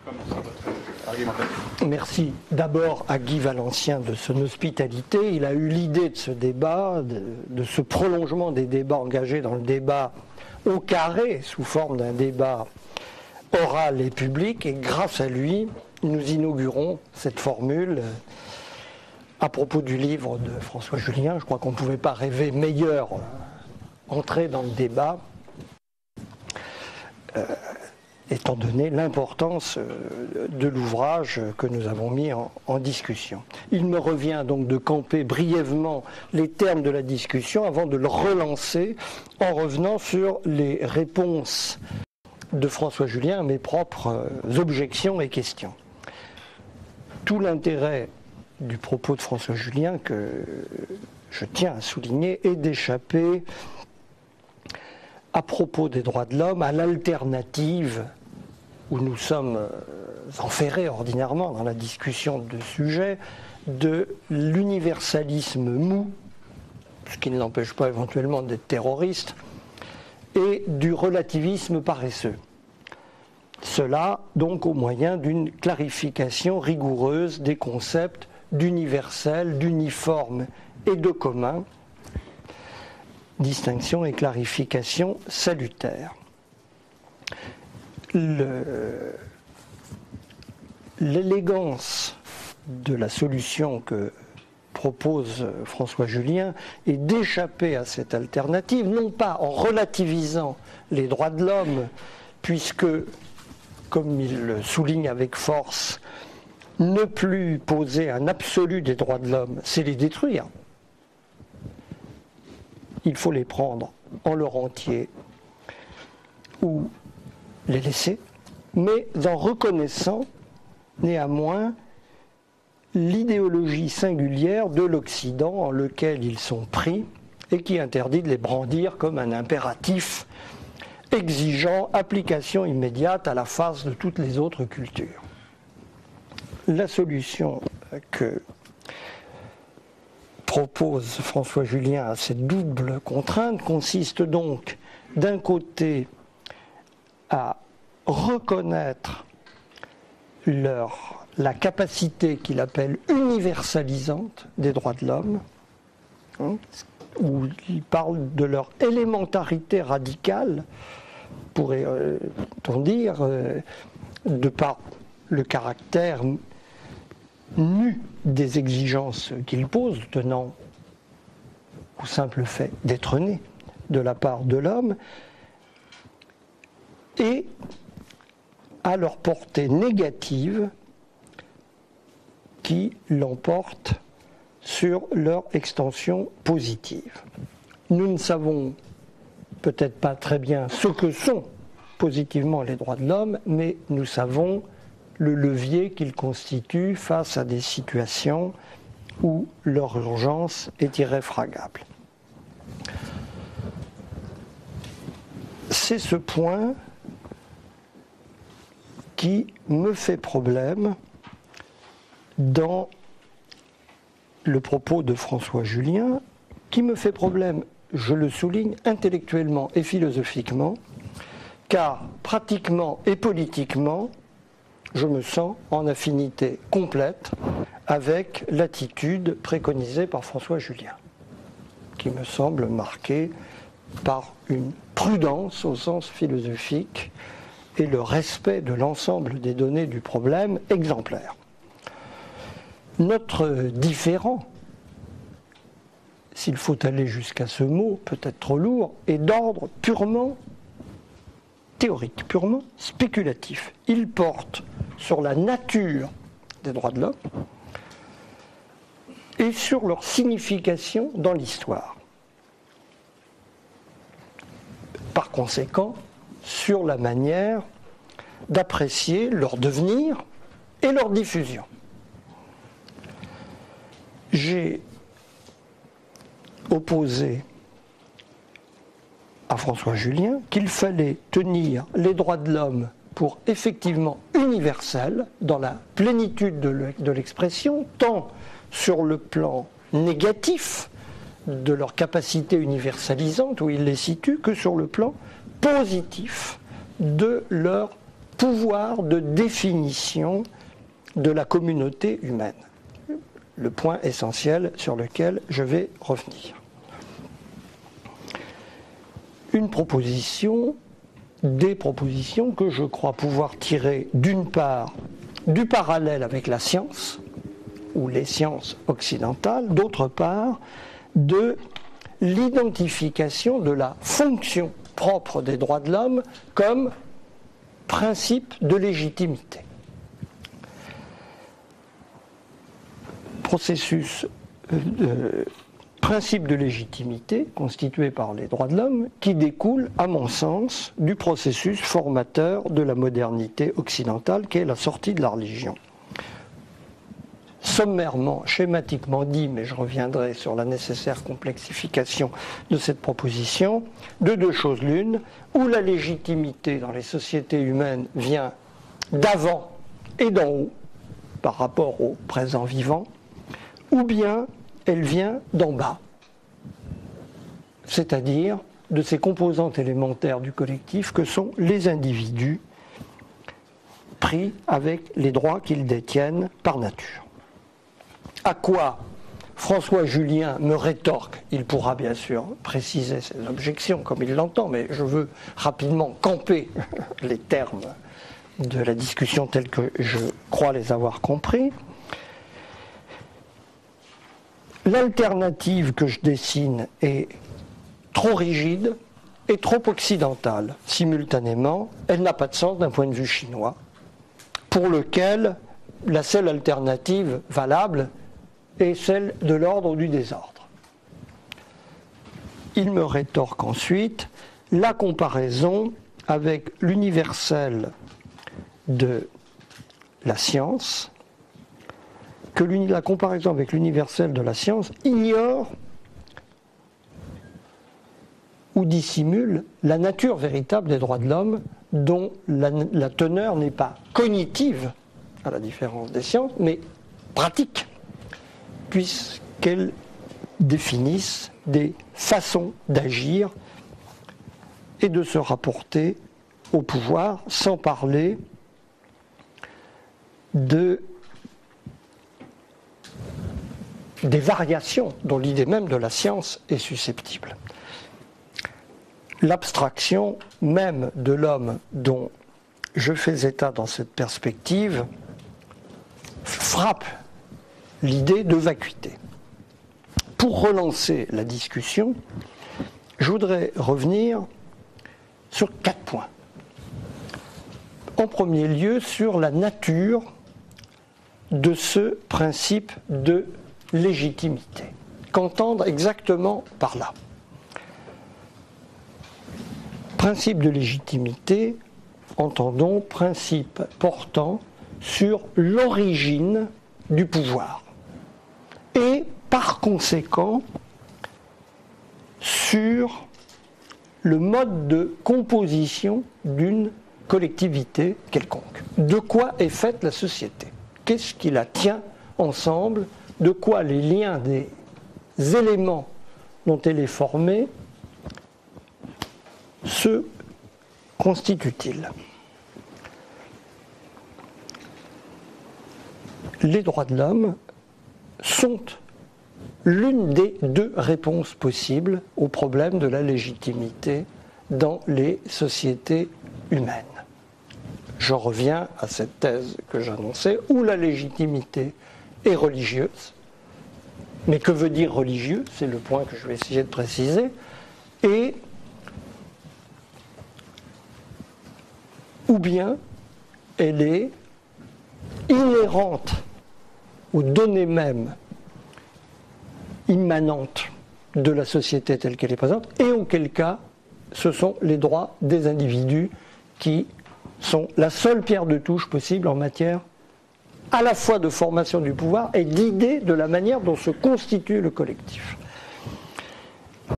commencer votre argumentation. Merci d'abord à Guy Valencien de son hospitalité. Il a eu l'idée de ce débat, de ce prolongement des débats engagés dans le débat au carré, sous forme d'un débat oral et public, et grâce à lui, nous inaugurons cette formule à propos du livre de François Julien. Je crois qu'on ne pouvait pas rêver meilleure entrée dans le débat, étant donné l'importance de l'ouvrage que nous avons mis en discussion. Il me revient donc de camper brièvement les termes de la discussion avant de le relancer en revenant sur les réponses de François Julien à mes propres objections et questions. Tout l'intérêt du propos de François Julien que je tiens à souligner est d'échapper à propos des droits de l'homme à l'alternative où nous sommes enferrés ordinairement dans la discussion de sujet de l'universalisme mou, ce qui ne l'empêche pas éventuellement d'être terroriste, et du relativisme paresseux. Cela donc au moyen d'une clarification rigoureuse des concepts d'universel, d'uniforme et de commun, distinction et clarification salutaires. L'élégance de la solution que propose François Julien est d'échapper à cette alternative, non pas en relativisant les droits de l'homme, puisque, comme il le souligne avec force, ne plus poser un absolu des droits de l'homme, c'est les détruire. Il faut les prendre en leur entier ou les laisser, mais en reconnaissant néanmoins l'idéologie singulière de l'Occident en lequel ils sont pris et qui interdit de les brandir comme un impératif exigeant application immédiate à la face de toutes les autres cultures. La solution que propose François Julien à cette double contrainte consiste donc d'un côté à reconnaître la capacité qu'il appelle universalisante des droits de l'homme, où il parle de leur élémentarité radicale, pourrait-on dire, de par le caractère nu des exigences qu'il pose, tenant au simple fait d'être né de la part de l'homme, et à leur portée négative qui l'emporte sur leur extension positive. Nous ne savons peut-être pas très bien ce que sont positivement les droits de l'homme, mais nous savons le levier qu'ils constituent face à des situations où leur urgence est irréfragable. C'est ce point qui me fait problème dans le propos de François Julien, qui me fait problème, je le souligne, intellectuellement et philosophiquement, car pratiquement et politiquement, je me sens en affinité complète avec l'attitude préconisée par François Julien, qui me semble marquée par une prudence au sens philosophique et le respect de l'ensemble des données du problème exemplaire. Notre différend, s'il faut aller jusqu'à ce mot, peut-être trop lourd, est d'ordre purement théorique, purement spéculatif. Il porte sur la nature des droits de l'homme et sur leur signification dans l'histoire. Par conséquent, sur la manière d'apprécier leur devenir et leur diffusion. J'ai opposé à François Julien qu'il fallait tenir les droits de l'homme pour effectivement universels dans la plénitude de l'expression, tant sur le plan négatif de leur capacité universalisante, où il les situe, que sur le plan positif de leur pouvoir de définition de la communauté humaine. Le point essentiel sur lequel je vais revenir. Une proposition, des propositions que je crois pouvoir tirer d'une part du parallèle avec la science, ou les sciences occidentales, d'autre part de l'identification de la fonction propre des droits de l'homme comme principe de légitimité. Principe de légitimité constitué par les droits de l'homme qui découle, à mon sens, du processus formateur de la modernité occidentale qu'est la sortie de la religion. Sommairement, schématiquement dit, mais je reviendrai sur la nécessaire complexification de cette proposition, de deux choses l'une, où la légitimité dans les sociétés humaines vient d'avant et d'en haut, par rapport au présent vivant, ou bien elle vient d'en bas, c'est-à-dire de ces composantes élémentaires du collectif que sont les individus pris avec les droits qu'ils détiennent par nature. À quoi François Julien me rétorque, il pourra bien sûr préciser ses objections comme il l'entend, mais je veux rapidement camper les termes de la discussion tels que je crois les avoir compris. L'alternative que je dessine est trop rigide et trop occidentale. Simultanément, elle n'a pas de sens d'un point de vue chinois, pour lequel la seule alternative valable est celle de l'ordre ou du désordre. Il me rétorque ensuite la comparaison avec l'universel de la science, que la comparaison avec l'universel de la science ignore ou dissimule la nature véritable des droits de l'homme, dont la teneur n'est pas cognitive, à la différence des sciences, mais pratique, puisqu'elles définissent des façons d'agir et de se rapporter au pouvoir, sans parler des variations dont l'idée même de la science est susceptible. L'abstraction même de l'homme dont je fais état dans cette perspective frappe l'idée de vacuité. Pour relancer la discussion, je voudrais revenir sur 4 points. En premier lieu, sur la nature de ce principe de légitimité. Qu'entendre exactement par là? Principe de légitimité, entendons principe portant sur l'origine du pouvoir et par conséquent sur le mode de composition d'une collectivité quelconque. De quoi est faite la société? Qu'est-ce qui la tient ensemble? De quoi les liens des éléments dont elle est formée se constituent-ils? Les droits de l'homme sont l'une des deux réponses possibles au problème de la légitimité dans les sociétés humaines. Je reviens à cette thèse que j'annonçais, où la légitimité est religieuse. Mais que veut dire religieux? C'est le point que je vais essayer de préciser. Et ou bien elle est inhérente aux données mêmes immanentes de la société telle qu'elle est présente, et auquel cas ce sont les droits des individus qui sont la seule pierre de touche possible en matière à la fois de formation du pouvoir et d'idée de la manière dont se constitue le collectif.